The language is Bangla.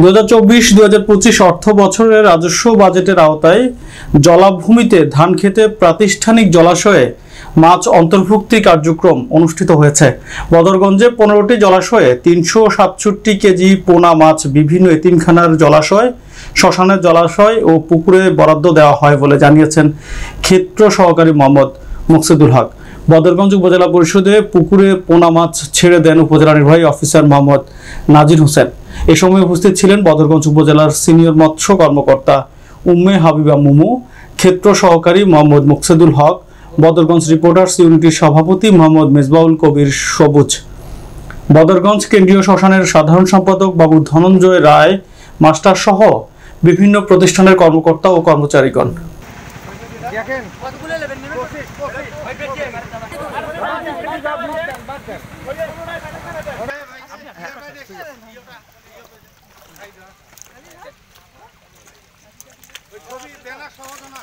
2024-2025 অর্থ বছরের রাজস্ব বাজেটের আওতায় জলাভূমিতে ধান খেতে প্রাতিষ্ঠানিক জলাশয়ে মাছ অন্তর্ভুক্তি কার্যক্রম অনুষ্ঠিত হয়েছে। বদরগঞ্জে 15টি জলাশয়ে 367 কেজি পোনা মাছ বিভিন্ন এতিমখানার জলাশয়, শ্মশানের জলাশয় ও পুকুরে বরাদ্দ দেওয়া হয় বলে জানিয়েছেন ক্ষেত্র সহকারী মোহাম্মদ মুকসেদুল হক। বদরগঞ্জ উপজেলা পরিষদে পুকুরে পোনা মাছ ছেড়ে দেন উপজেলা নির্বাহী অফিসার মোহাম্মদ নাজির হোসেন। এ সময় উপস্থিত ছিলেন বদরগঞ্জ উপজেলার সিনিয়র মৎস্য কর্মকর্তা উম্মে হাবিবা মুমু, ক্ষেত্র সহকারী মোহাম্মদ মুকসেদুল হক, বদরগঞ্জ রিপোর্টার্স ইউনিটির সভাপতি মোহাম্মদ মেজবাউল কবির সবুজ, বদরগঞ্জ কেন্দ্রীয় শ্মশানের সাধারণ সম্পাদক বাবু ধনঞ্জয় রায় মাস্টার সহ বিভিন্ন প্রতিষ্ঠানের কর্মকর্তা ও কর্মচারীগণ। ওই ছবি দেনা সহজ না।